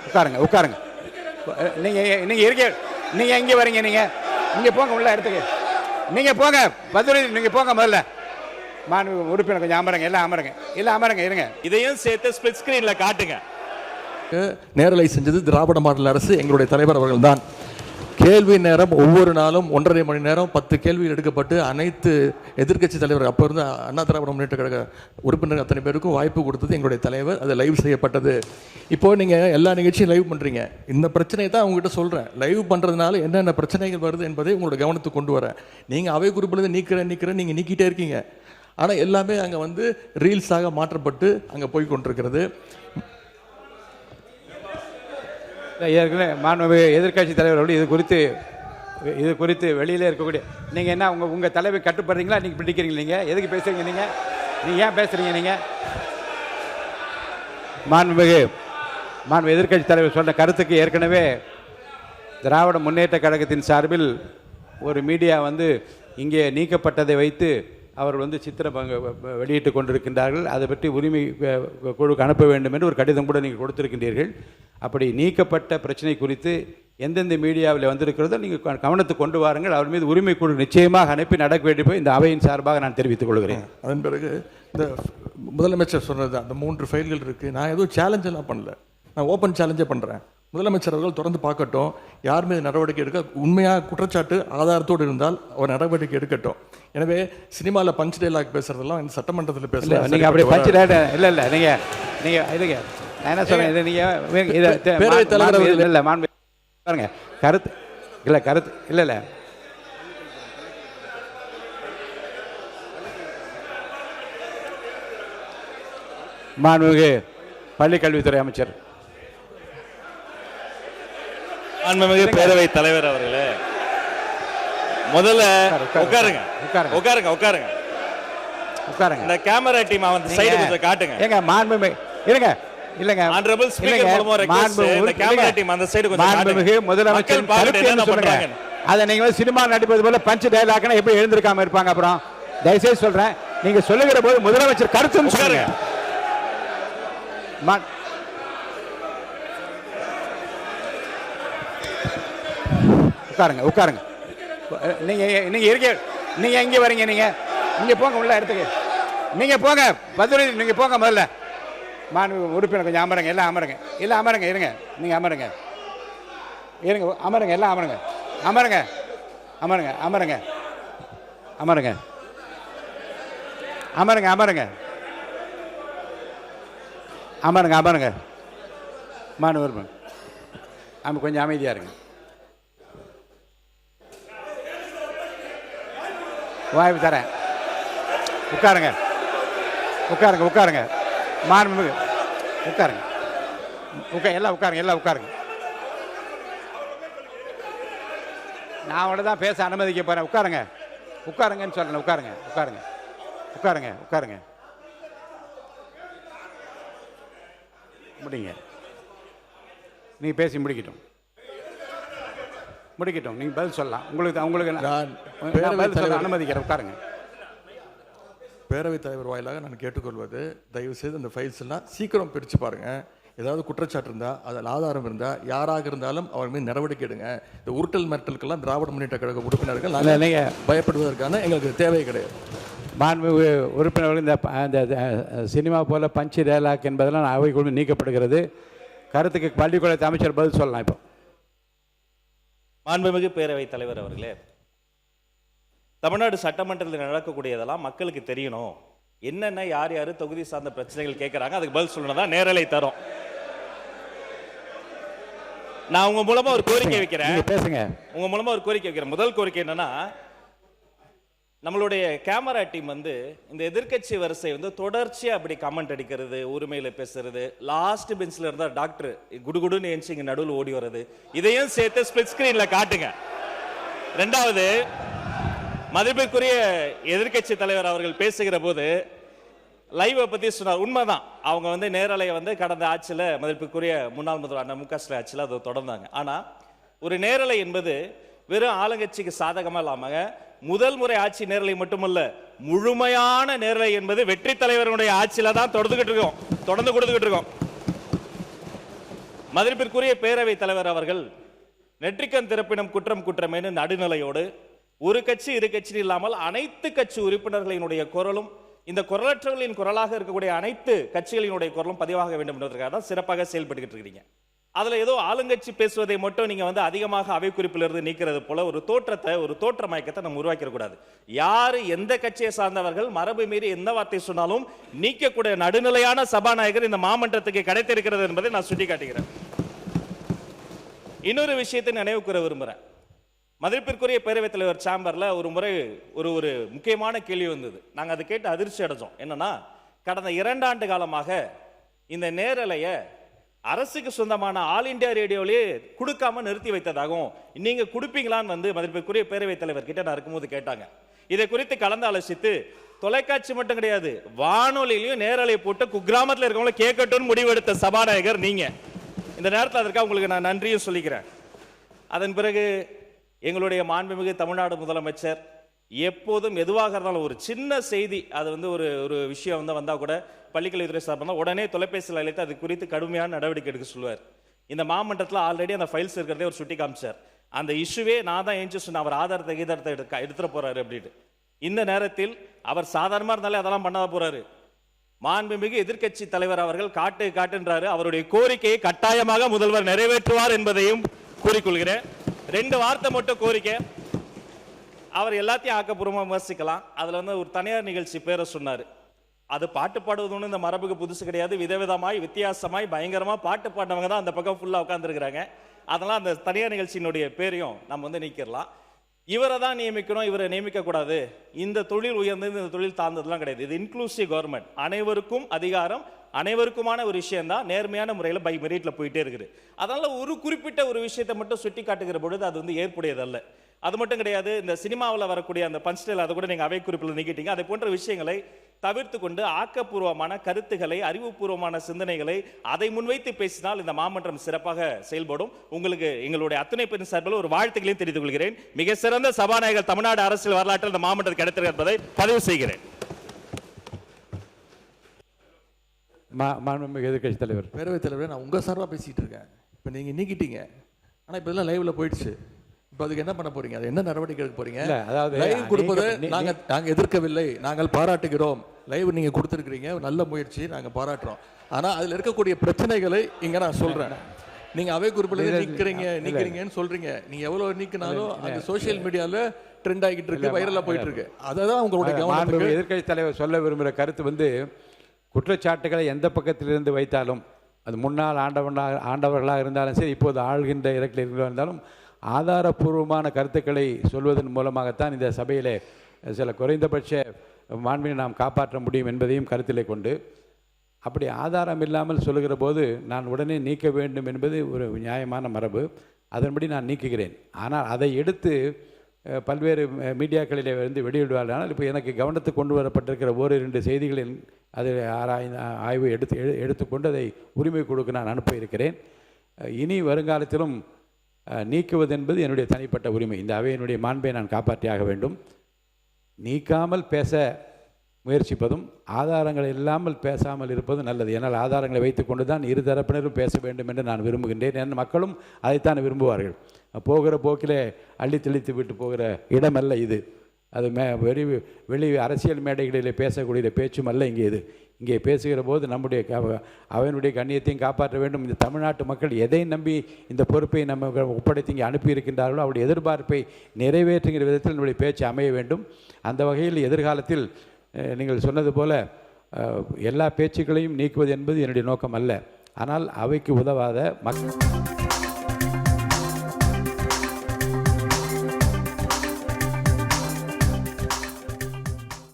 உட்காருங்க உட்காருங்க. நீங்க இருக்க, நீங்க எங்க வரீங்க? நீங்க போங்க உள்ள இடத்துக்கு. நீங்க போங்க பதில், நீங்க போங்க முதல்ல. மாண்பு உறுப்பினர் கொஞ்சம் அமருங்க, எல்லாம் அமருங்க, எல்லாம் அமருங்க, இருங்க. இதையும் சேர்த்து ஸ்பிளிட் ஸ்கிரீன்ல காட்டுங்க. நேரலை செஞ்சது திராவிட மாடல் அரசு, எங்களுடைய தலைவர் அவர்கள் தான். கேள்வி நேரம் ஒவ்வொரு நாளும் 1.5 மணி நேரம் 10 கேள்விகள் எடுக்கப்பட்டு அனைத்து எதிர்க்கட்சி தலைவர் அப்போ இருந்த அண்ணா திராவிட முன்னேற்ற கழக உறுப்பினர்கள் அத்தனை பேருக்கும் வாய்ப்பு கொடுத்தது எங்களுடைய தலைவர். அது லைவ் செய்யப்பட்டது. இப்போது நீங்கள் எல்லா நிகழ்ச்சியும் லைவ் பண்ணுறீங்க. இந்த பிரச்சனையை தான் உங்ககிட்ட சொல்கிறேன். லைவ் பண்ணுறதுனால என்னென்ன பிரச்சனைகள் வருது என்பதை உங்களோட கவனத்துக்கு கொண்டு வரேன். நீங்கள் அவை குறிப்பில் நீக்கிறேன் நீங்கள் நீக்கிட்டே இருக்கீங்க. ஆனால் எல்லாமே அங்கே வந்து ரீல்ஸாக மாற்றப்பட்டு அங்கே போய் கொண்டிருக்கிறது. ஏற்கனவே மாண்பு எதிர்கட்சி தலைவர்கள் இது குறித்து வெளியிலே இருக்கக்கூடிய நீங்கள் என்ன உங்கள் தலைவை கட்டுப்படுறீங்களா? நீங்கள் பிடிக்கிறீங்க? நீங்கள் எதுக்கு பேசுகிறீங்க? நீங்கள் ஏன் பேசுகிறீங்க? நீங்கள் மாண்பு எதிர்கட்சி தலைவர் சொன்ன கருத்துக்கு ஏற்கனவே திராவிட முன்னேற்ற கழகத்தின் சார்பில் ஒரு மீடியா வந்து இங்கே நீக்கப்பட்டதை வைத்து அவர்கள் சித்திரம் வெளியிட்டு கொண்டிருக்கின்றார்கள். அதை பற்றி உரிமை குழுக்கு அனுப்ப வேண்டும் என்று ஒரு கடிதம் கூட நீங்கள் கொடுத்திருக்கின்றீர்கள். அப்படி நீக்கப்பட்ட பிரச்சனை குறித்து எந்தெந்த மீடியாவில் வந்திருக்கிறதோ நீங்கள் கவனத்துக்கு கொண்டு வாருங்கள். அவர் மீது உரிமை குழு நிச்சயமாக அனுப்பி நடக்க வேண்டும் போய் இந்த அவையின் சார்பாக நான் தெரிவித்துக் கொள்கிறேன். அதன் பிறகு இந்த முதலமைச்சர் சொன்னது அந்த 3 ஃபைல்கள் இருக்குது. நான் எதுவும் சேலஞ்ச் எல்லாம் பண்ணல, நான் ஓப்பன் சேலஞ்சே பண்ணுறேன். முதலமைச்சர் அவர்கள் தொடர்ந்து பார்க்கட்டும், யார் மீது நடவடிக்கை எடுக்க உண்மையாக குற்றச்சாட்டு ஆதாரத்தோடு இருந்தால் அவர் நடவடிக்கை எடுக்கட்டும். எனவே சினிமாவில் பஞ்ச் டைலாக் பேசுறதெல்லாம் இந்த சட்டமன்றத்தில் பேசல. நீங்கள் அப்படி பஞ்ச் டைலாக் இல்லை நீங்கள் இல்லைங்க, நான் என்ன சொல்கிறேன், இதை நீங்கள் பேரவைத் தலைவர் இல்லை மாண்பு பாருங்க கருத்து இல்லை மாண்புமிகு பள்ளிக்கல்வித்துறை அமைச்சர், மாண்புமிகு பேரவைத் தலைவர் அவர்களே, முதல்ல உட்காருங்க. இந்த கேமரா டீம் அந்த சைடு கொஞ்சம் காட்டுங்க. ஏங்க மாண்புமிகு இருங்க, இல்லங்க ஆனரபிள் ஸ்பீக்கர் மூலமா ரெக்வெஸ்ட் இந்த கேமரா டீம் அந்த சைடு கொஞ்சம் காட்டுங்க. மாண்புமிகு முதலமைச்சர் கருத்து என்ன சொல்றாங்க? அத நீங்க சினிமா நடிப்பது போல பஞ்ச் டயலாக்னா எப்படி எழுந்திருக்காம இருப்பாங்க? அப்புறம் தயவுசெய்து சொல்றேன், நீங்க சொல்லுகிற போது முதலமைச்சர் கருத்துன்னு சொல்லுங்க. உட்காருங்க. நீங்க இருக்க, நீங்க எங்க வரீங்க? நீங்க போங்க உள்ள இடத்துக்கு. நீங்க போங்க பதில், நீங்க போங்க முதல்ல. மாண்பு உறுப்பினர் கொஞ்சம் அமருங்க, எல்லாம் அமருங்க, இருங்க. நீங்க அமருங்க, எல்லாம் அமருங்க. மாண்பு உறுப்பினர் கொஞ்சம் அமைதியா இருங்க. வாய்ப்பு தரேன். உட்காருங்க. மாண்புமிகு எல்லாம் உட்காருங்க. நான் அவங்கள தான் பேச அனுமதிக்க போறேன். உட்காருங்கன்னு சொல்றேன். உட்காருங்க. முடிங்க. நீங்க பேசி முடிக்கட்டும். நீங்க பதில் சொல்லலாம். உங்களுக்கு பதில் சொல்ல அனுமதிக்கிறேன். உட்காருங்க. பேரவைத் தலைவர் வாயிலாக நான் கேட்டுக்கொள்வது, தயவு செய்து அந்த ஃபைல்ஸ் எல்லாம் சீக்கிரம் பிரித்து பாருங்க. ஏதாவது குற்றச்சாட்டு இருந்தால், அதில் ஆதாரம் இருந்தால், யாராக இருந்தாலும் அவர் மீது நடவடிக்கை எடுங்க. இந்த உருட்டல் மிரட்டலுக்கெல்லாம் திராவிட முன்னேற்ற கழக உறுப்பினர்கள் பயப்படுவதற்கான எங்களுக்கு தேவை கிடையாது. மாண்பு உறுப்பினர்கள் இந்த சினிமா போல பஞ்ச் டயலாக் என்பதெல்லாம் அவைக்குழு நீக்கப்படுகிறது. கருத்துக்கு பள்ளிக்கூடத்து அமைச்சர் பதில் சொல்லலாம். இப்போ மாண்புமிகு பேரவைத் தலைவர் அவர்களே, தமிழ்நாடு சட்டமன்றத்தில் நடக்கக்கூடியதெல்லாம் மக்களுக்கு தெரியணும். என்னென்ன யார் தொகுதி சார்ந்த பிரச்சனைகள் கேட்கறாங்க, அதுக்கு பதில் சொல்லணும் தான் நேரலை தரோம். நான் உங்க மூலமா ஒரு கோரிக்கை வைக்கிறேன். முதல் கோரிக்கை என்னன்னா, நம்மளுடைய கேமரா டீம் இந்த எதிர்க்கட்சி வரிசை தொடர்ச்சியா அப்படி கமெண்ட் அடிக்கிறது, உரிமையில பேசுறது, லாஸ்ட் பெஞ்ச்ல இருந்தா டாக்டர் குடுகுடுன்னு ஏஞ்சி இங்க நடுவில் ஓடி வர்றது, இதையும் சேர்த்து ஸ்பிளிட் ஸ்கிரீன்ல காட்டுங்க. ரெண்டாவது, மதிப்பிற்குரிய எதிர்க்கட்சி தலைவர் அவர்கள் பேசுகிற போது லைவை பத்தி சொன்னார். உண்மைதான், அவங்க நேரலையை கடந்த ஆட்சியில் மதிப்பிற்குரிய முன்னாள் முதல்வர் அண்ணா மு க ஸ்டாலின் ஆட்சியில் அதை தொடர்ந்தாங்க. ஆனா ஒரு நேரலை என்பது வெறும் ஆளுங்கட்சிக்கு சாதகமா இல்லாம முதல் முறை ஆட்சி நேரலை மட்டுமல்ல, முழுமையான நேரலை என்பது வெற்றி தலைவருடைய ஆட்சியில தான் தொடர்ந்து கொடுத்துக்கிட்டு இருக்கோம். மதிப்பிற்குரிய பேரவைத் தலைவர் அவர்கள் நெற்றிக்கண் திறப்பினம் குற்றம் குற்றமேனு நடுநிலையோடு ஒரு கட்சி இரு கட்சி இல்லாமல் அனைத்து கட்சி உறுப்பினர்களினுடைய குரலும் இந்த குரலற்றவர்களின் குரலாக இருக்கக்கூடிய அனைத்து கட்சிகளினுடைய குரலும் பதிவாக வேண்டும் என்பதற்காக தான் சிறப்பாக செயல்பட்டுக்கிட்டு இருக்கீங்க. அதுல ஏதோ ஆளுங்கட்சி பேசுவதை மட்டும் நீங்க அதிகமாக அவை குறிப்பிலிருந்து நீக்கிறது போல ஒரு தோற்ற மயக்கத்தை நம்ம உருவாக்கிட கூடாது. யாரு எந்த கட்சியை சார்ந்தவர்கள் மரபு மீறி எந்த வார்த்தை சொன்னாலும் நீக்கக்கூடிய நடுநிலையான சபாநாயகர் இந்த மாமன்றத்துக்கு கிடைத்திருக்கிறது என்பதை நான் சுட்டிக்காட்டுகிறேன். இன்னொரு விஷயத்தை நினைவு கூற விரும்புகிறேன். மதிப்பிற்குரிய பேரவைத் தலைவர் சேம்பர்ல ஒரு முறை ஒரு முக்கியமான கேள்வி வந்தது. நாங்கள் அதை கேட்டு அதிர்ச்சி அடைஞ்சோம். என்னன்னா, கடந்த 2 ஆண்டு காலமாக இந்த நேரலைய அரசுக்கு சொந்தமான ஆல் இந்தியா ரேடியோலே கொடுக்காம நிறுத்தி வைத்ததாகவும் நீங்க கொடுப்பீங்களான்னு மதிப்பிற்குரிய பேரவைத் தலைவர் கிட்ட நான் இருக்கும்போது கேட்டாங்க. இதை குறித்து கலந்து ஆலோசித்து தொலைக்காட்சி மட்டும் கிடையாது, வானொலியிலையும் நேரலை போட்டு குக்கிராமத்தில் இருக்கவங்கள கேட்கட்டும்னு முடிவெடுத்த சபாநாயகர் நீங்க. இந்த நேரத்தில் அதற்காக உங்களுக்கு நான் நன்றியும் சொல்லிக்கிறேன். அதன் பிறகு எங்களுடைய மாண்புமிகு தமிழ்நாடு முதலமைச்சர் எப்போதும் எதுவாக இருந்தாலும் ஒரு சின்ன செய்தி, அது ஒரு விஷயம் வந்தால் கூட பள்ளிக்கல்வித்துறை சார்பாக உடனே தொலைபேசியில் அழைத்து அது குறித்து கடுமையான நடவடிக்கை எடுக்க சொல்லுவார். இந்த மாமன்றத்தில் ஆல்ரெடி அந்த ஃபைல்ஸ் இருக்கிறதே ஒரு சுட்டி காமிச்சார். அந்த இஷ்யூவே நான் தான் ஏஞ்சி சொன்னேன், அவர் ஆதாரத்தை எடுத்துட போறாரு அப்படின்னு. இந்த நேரத்தில் அவர் சாதாரணமாக இருந்தாலே அதெல்லாம் பண்ணாத போறாரு. மாண்புமிகு எதிர்க்கட்சி தலைவர் அவர்கள் காட்டுன்றாரு. அவருடைய கோரிக்கையை கட்டாயமாக முதல்வர் நிறைவேற்றுவார் என்பதையும் கூறிக்கொள்கிறேன். 2 வார்த்தை மட்டும் கோரிக்கை. அவர் எல்லாத்தையும் ஆக்கப்பூர்வமாக விமர்சிக்கலாம். அதுல ஒரு தனியார் நிகழ்ச்சி பேரை சொன்னார். அது பாட்டு பாடுவது ஒன்று இந்த மரபுக்கு புதுசு கிடையாது. விதவிதமாய் வித்தியாசமாய் பயங்கரமா பாட்டு பாடினவங்க தான் அந்த பக்கம் ஃபுல்லா உட்காந்துருக்கிறாங்க. அதெல்லாம் அந்த தனியார் நிகழ்ச்சியினுடைய பேரையும் நம்ம நீக்கிடலாம். இவரை தான் நியமிக்கணும், இவரை நியமிக்க கூடாது. இந்த தொழில் உயர்ந்தது, இந்த தொழில் தாழ்ந்ததுலாம் கிடையாது. இது இன்க்ளூசிவ் கவர்மெண்ட், அனைவருக்கும் அதிகாரம், அனைவருக்குமான ஒரு விஷயம் தான் நேர்மையான முறையில் பை மெரிட்ல போயிட்டே இருக்குது. அதனால ஒரு குறிப்பிட்ட ஒரு விஷயத்தை மட்டும் சுட்டி காட்டுகிற பொழுது அது ஏற்புடையதல்ல. அது மட்டும் கிடையாது, இந்த சினிமாவில் வரக்கூடிய அந்த பஞ்ச்டைல் அதை கூட நீங்க அவை குறிப்பில் நீக்கிட்டீங்க. அதை போன்ற விஷயங்களை தவிர்த்து கொண்டு ஆக்கப்பூர்வமான கருத்துக்களை, அறிவுபூர்வமான சிந்தனைகளை அதை முன்வைத்து பேசினால் இந்த மாமன்றம் சிறப்பாக செயல்படும். உங்களுக்கு எங்களுடைய அத்தனை பேரின் சார்பில் ஒரு வாழ்த்துக்களையும் தெரிவித்துக் கொள்கிறேன். மிக சிறந்த சபாநாயகர் தமிழ்நாடு அரசியல் வரலாற்றில் இந்த மாமன்றம் கிடைத்திருக்கிறது என்பதை பதிவு செய்கிறேன். மாண்புமிகு எதிர்க்கட்சி தலைவர். பேரவைத் தலைவர், நான் உங்க சார்பாக பேசிட்டு இருக்கேன். இப்போ நீங்க நீக்கிட்டீங்க, ஆனா இப்போ இதெல்லாம் லைவ்ல போயிடுச்சு. இப்போ அதுக்கு என்ன பண்ண போறீங்க? அது என்ன நடவடிக்கை எடுக்க போறீங்க? அதாவது லைவ் கொடுப்பதை நாங்க எதிர்க்கவில்லை, நாங்கள் பாராட்டுகிறோம். லைவ் நீங்க கொடுத்துருக்கீங்க, நல்ல முயற்சி, நாங்க பாராட்டுறோம். ஆனா அதுல இருக்கக்கூடிய பிரச்சனைகளை இங்க நான் சொல்றேன். நீங்க அவை குறிப்பில் நீக்கிறீங்கன்னு சொல்றீங்க. நீங்க எவ்வளவு நீக்கினாலும் அது சோசியல் மீடியால ட்ரெண்ட் ஆகிட்டு இருக்கு, வைரலா போயிட்டு இருக்கு. அதான் உங்களுடைய கவனம். எதிர்க்கட்சி தலைவர் சொல்ல விரும்புகிற கருத்து குற்றச்சாட்டுகளை எந்த பக்கத்திலிருந்து வைத்தாலும், அது முன்னாள் ஆண்டவர்களாக இருந்தாலும் சரி, இப்போது ஆள்கின்ற இடத்தில் இருந்தாலும், ஆதாரபூர்வமான கருத்துக்களை சொல்வதன் மூலமாகத்தான் இந்த சபையிலே சில குறைந்தபட்ச மாண்பினை நாம் காப்பாற்ற முடியும் என்பதையும் கருத்திலே கொண்டு, அப்படி ஆதாரம் இல்லாமல் சொல்லுகிற போது நான் உடனே நீக்க வேண்டும் என்பது ஒரு நியாயமான மரபு. அதன்படி நான் நீக்குகிறேன். ஆனால் அதை எடுத்து பல்வேறு மீடியாக்களிலே வெளியிடுவார்கள். இப்போ எனக்கு கவனத்துக்கு கொண்டு வரப்பட்டிருக்கிற 1-2 செய்திகளில் அதை ஆய்வு எடுத்துக்கொண்டு அதை உரிமை கொடுக்க நான் அனுப்ப இருக்கிறேன். இனி வருங்காலத்திலும் நீக்குவது என்பது என்னுடைய தனிப்பட்ட உரிமை. இந்த அவையினுடைய மாண்பை நான் காப்பாற்றியாக வேண்டும். நீக்காமல் பேச முயற்சிப்பதும் ஆதாரங்கள் இல்லாமல் பேசாமல் இருப்பதும் நல்லது. ஏன்னால் ஆதாரங்களை வைத்துக்கொண்டு தான் இரு தரப்பினரும் பேச வேண்டும் என்று நான் விரும்புகின்றேன். என் மக்களும் அதைத்தான் விரும்புவார்கள். போகிற போக்கிலே அள்ளி தெளித்து விட்டு போகிற இடமல்ல இது. அது வெளி அரசியல் மேடைகளில் பேசக்கூடிய பேச்சும் அல்ல இங்கே இது. இங்கே பேசுகிற போது நம்முடைய அவனுடைய கண்ணியத்தையும் காப்பாற்ற வேண்டும். இந்த தமிழ்நாட்டு மக்கள் எதை நம்பி இந்த பொறுப்பை நம்ம ஒப்படைத்து இங்கே அனுப்பியிருக்கின்றார்களோ அவருடைய எதிர்பார்ப்பை நிறைவேற்றுகிற விதத்தில் நம்முடைய பேச்சு அமைய வேண்டும். அந்த வகையில் எதிர்காலத்தில் நீங்கள் சொன்னது போல எல்லா பேச்சுக்களையும் நீக்குவது என்பது என்னுடைய நோக்கம் அல்ல. ஆனால் அவைக்கு உதவாத மக்கள்